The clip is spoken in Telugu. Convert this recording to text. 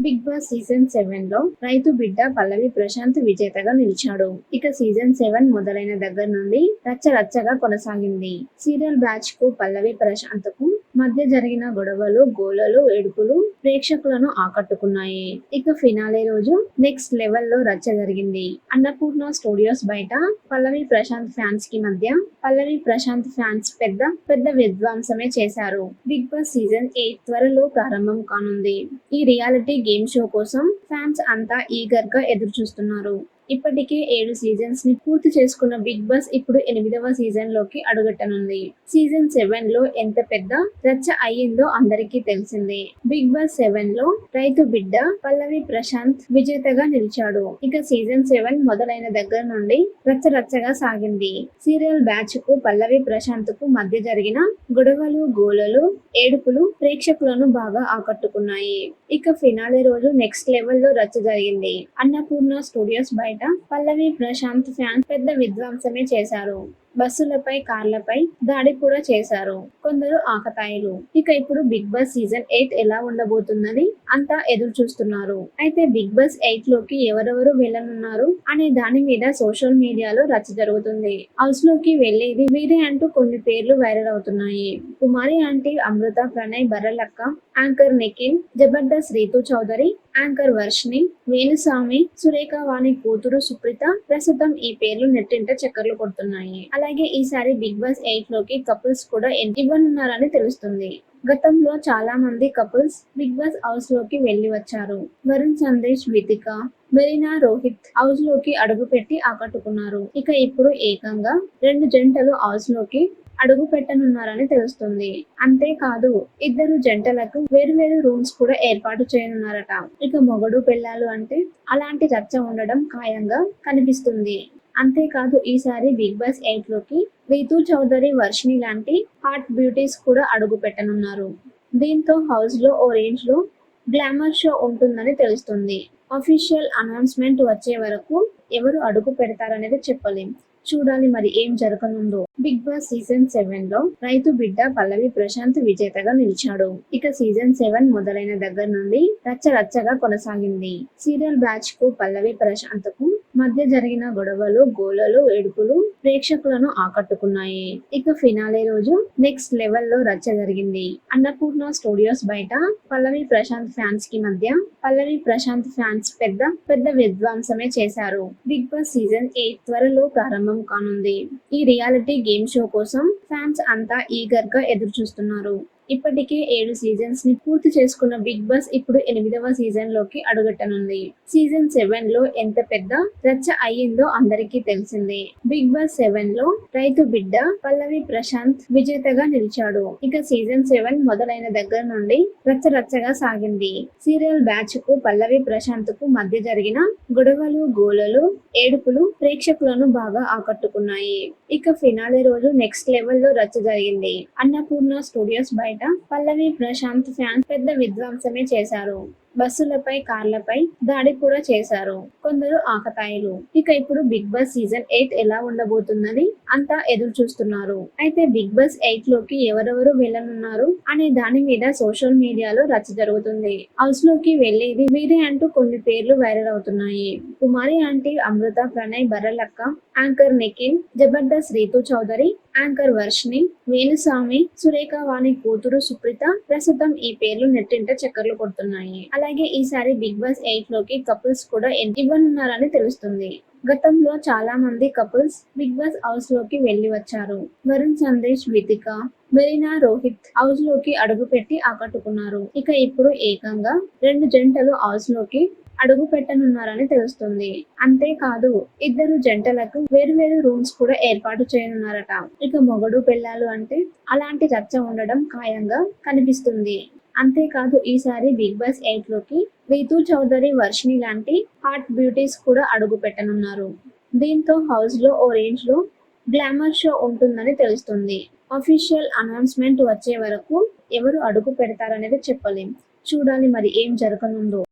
బిగ్ బాస్ సీజన్ 7 లో రైతు బిడ్డ పల్లవి ప్రశాంత్ విజేతగా నిలిచాడు. ఇక సీజన్ 7 మొదలైన దగ్గర నుండి రచ్చరచ్చగా కొనసాగింది. సీరియల్ బ్యాచ్ కు పల్లవి ప్రశాంత్ కు మధ్య జరిగిన గొడవలు, గోలలు, ఏడుపులు ప్రేక్షకులను ఆకట్టుకున్నాయి. ఇక ఫినాలే రోజు నెక్స్ట్ లెవెల్ లో రచ్చ జరిగింది. అన్నపూర్ణ స్టూడియోస్ బయట పల్లవి ప్రశాంత్ ఫ్యాన్స్ కి మధ్య పల్లవి ప్రశాంత్ ఫ్యాన్స్ పెద్ద విధ్వంసమే చేశారు. బిగ్ బాస్ సీజన్ 8 త్వరలో ప్రారంభం కానుంది. ఈ రియాలిటీ గేమ్ షో కోసం ఫ్యాన్స్ అంతా ఈగర్ గా ఎదురు చూస్తున్నారు. ఇప్పటికే 7 సీజన్స్ ని పూర్తి చేసుకున్న బిగ్ బాస్ ఇప్పుడు 8వ సీజన్ లోకి అడుగట్టనుంది. సీజన్ 7 లో ఎంత పెద్ద రచ్చ అయ్యిందో అందరికీ తెలిసిందే. బిగ్ బాస్ 7 లో రైతు బిడ్డ పల్లవి ప్రశాంత్ విజేతగా నిలిచాడు. ఇక సీజన్ 7 మొదలైన దగ్గర నుండి రచ్చరచ్చగా సాగింది. సీరియల్ బ్యాచ్ కు పల్లవి ప్రశాంత్ కు మధ్య జరిగిన గొడవలు, గోలలు, ఏడుపులు ప్రేక్షకులను బాగా ఆకట్టుకున్నాయి. ఇక ఫినాలే రోజు నెక్స్ట్ లెవెల్ లో రచ్చ జరిగింది. అన్నపూర్ణ స్టూడియోస్ బయట పల్లవి ప్రశాంత్ ఫ్యాన్స్ పెద్ద విధ్వంసమే చేశారు. బస్సులపై, కార్లపై దాడి కూడా చేశారు. కొందరు ఆకతాయిలు. ఇక ఇప్పుడు బిగ్ బాస్ సీజన్ 8 ఎలా ఉండబోతుందని అంతా ఎదురు చూస్తున్నారు. అయితే బిగ్ బాస్ 8 లోకి ఎవరెవరు వెళ్ళనున్నారు అనే దాని మీద సోషల్ మీడియాలో రచ్చ జరుగుతుంది. హౌస్ లోకి వెళ్లేది వీరే అంటూ కొన్ని పేర్లు వైరల్ అవుతున్నాయి. కుమారి ఆంటీ, అమృత, ప్రణయ్, బర్రెలక్క, యాంకర్ నిఖిల్, జబర్దస్త్ రీతు చౌదరి, యాంకర్ వర్షిని, వేణుస్వామి, సురేఖ వాణి కూతురు సుప్రీత ప్రస్తుతం ఈ పేర్లు నెట్టింట చక్కర్లు కొడుతున్నాయి. అలాగే ఈసారి బిగ్ బాస్ 8 లోకి కపుల్స్ కూడా ఇవ్వనున్నారని తెలుస్తుంది. గతంలో చాలా మంది కపుల్స్ బిగ్ బాస్ హౌస్ లోకి వెళ్లి వచ్చారు. వరుణ్ సందేశ్, వితిక, మెరీనా, రోహిత్ హౌస్ లోకి అడుగు పెట్టి ఆకట్టుకున్నారు. ఇక ఇప్పుడు ఏకంగా 2 జంటలు హౌస్ లోకి అడుగు పెట్టనున్నారని తెలుస్తుంది. అంతేకాదు ఇద్దరు జంటలకు వేరువేరు రూమ్స్ కూడా ఏర్పాటు చేయనున్నారట. ఇక మొగడు పెళ్ళాలు అంటే అలాంటి రచ్చ ఉండడం ఖాయంగా కనిపిస్తుంది. అంతేకాదు ఈసారి బిగ్ బాస్ 8 లోకి రీతు చౌదరి, వర్షిని లాంటి హాట్ బ్యూటీస్ కూడా అడుగు పెట్టనున్నారు. దీంతో హౌస్ లో ఓ రేంజ్ లో గ్లామర్ షో ఉంటుందని తెలుస్తుంది. అఫీషియల్ అనౌన్స్మెంట్ వచ్చే వరకు ఎవరు అడుగు పెడతారనేది చెప్పలేం. చూడాలి మరి ఏం జరగనుందో. బిగ్ బాస్ సీజన్ 7 లో రైతు బిడ్డ పల్లవి ప్రశాంత్ విజేతగా నిలిచాడు. ఇక సీజన్ 7 మొదలైన దగ్గర నుండి రచ్చరచ్చగా కొనసాగింది. సీరియల్ బ్యాచ్ కు పల్లవి ప్రశాంత్ కు మధ్య జరిగిన గొడవలు, గోలలు, ఏడుపులు ప్రేక్షకులను ఆకట్టుకున్నాయి. ఇక ఫినాలే రోజు నెక్స్ట్ లెవెల్ లో రచ్చ జరిగింది. అన్నపూర్ణ స్టూడియోస్ బయట పల్లవి ప్రశాంత్ ఫ్యాన్స్ కి మధ్య పల్లవి ప్రశాంత్ ఫ్యాన్స్ పెద్ద విధ్వంసమే చేశారు. బిగ్ బాస్ సీజన్ 8 త్వరలో ప్రారంభం కానుంది. ఈ రియాలిటీ గేమ్ షో కోసం ఫ్యాన్స్ అంతా ఈగర్ గా ఎదురు చూస్తున్నారు. ఇప్పటికే 7 సీజన్స్ ని పూర్తి చేసుకున్న బిగ్ బాస్ ఇప్పుడు 8వ సీజన్ లోకి అడుగట్టనుంది. సీజన్ 7 లో ఎంత పెద్ద రచ్చ అయ్యిందో అందరికీ తెలిసిందే. బిగ్ బాస్ 7 లో రైతు బిడ్డ పల్లవి ప్రశాంత్ విజేతగా నిలిచాడు. ఇక సీజన్ 7 మొదలైన దగ్గర నుండి రచ్చరచ్చగా సాగింది. సీరియల్ బ్యాచ్ కు పల్లవి ప్రశాంత్ కు మధ్య జరిగిన గొడవలు, గోలలు, ఏడుపులు ప్రేక్షకులను బాగా ఆకట్టుకున్నాయి. ఇక ఫినాలే రోజు నెక్స్ట్ లెవెల్ లో రచ్చ జరిగింది. అన్నపూర్ణ స్టూడియోస్ బయట పల్లవి ప్రశాంత్ ఫ్యాన్స్ పెద్ద విధ్వంసమే చేశారు. బస్సులపై, కార్లపై దాడి కూడా చేశారు. కొందరు ఆకతాయిలు. ఇక ఇప్పుడు బిగ్ బాస్ సీజన్ 8 ఎలా ఉండబోతుందని అంతా ఎదురు చూస్తున్నారు. అయితే బిగ్ బాస్ 8 లోకి ఎవరెవరు వెళ్ళనున్నారు అనే దాని మీద సోషల్ మీడియాలో రచ్చ జరుగుతుంది. హౌస్ లోకి వెళ్లేది వీరే అంటూ కొన్ని పేర్లు వైరల్ అవుతున్నాయి. కుమారి ఆంటీ, అమృత, ప్రణయ్, బర్రెలక్క, యాంకర్ నిఖిల్, జబర్దస్త్ రీతు చౌదరి, యాంకర్ వర్షిని, వేణుస్వామి, సురేఖ వాణి కూతురు సుప్రీత ప్రస్తుతం ఈ పేర్లు నెట్టింట చక్కర్లు కొడుతున్నాయి. అలాగే ఈసారి బిగ్ బాస్ 8 లోకి కపుల్స్ కూడా ఇవ్వనున్నారని తెలుస్తుంది. గతంలో చాలా మంది కపుల్స్ బిగ్ బాస్ హౌస్ లోకి వెళ్లి వచ్చారు. వరుణ్ సందేశ్, వితిక, మెరీనా, రోహిత్ హౌస్ లోకి అడుగు పెట్టి ఆకట్టుకున్నారు. ఇక ఇప్పుడు ఏకంగా 2 జంటలు హౌస్ లోకి అడుగు పెట్టనున్నారని తెలుస్తుంది. అంతేకాదు ఇద్దరు జంటలకు వేరువేరు రూమ్స్ కూడా ఏర్పాటు చేయనున్నారట. ఇక మొగడు పెళ్ళాలు అంటే అలాంటి రచ్చ ఉండడం ఖాయంగా కనిపిస్తుంది. అంతేకాదు ఈసారి బిగ్ బాస్ 8 లోకి రీతు చౌదరి, వర్షిని లాంటి హాట్ బ్యూటీస్ కూడా అడుగు పెట్టనున్నారు. దీంతో హౌస్ లో ఓ రేంజ్ లో గ్లామర్ షో ఉంటుందని తెలుస్తుంది. అఫీషియల్ అనౌన్స్మెంట్ వచ్చే వరకు ఎవరు అడుగు పెడతారనేది చెప్పలేం. చూడాలి మరి ఏం జరగనుందో.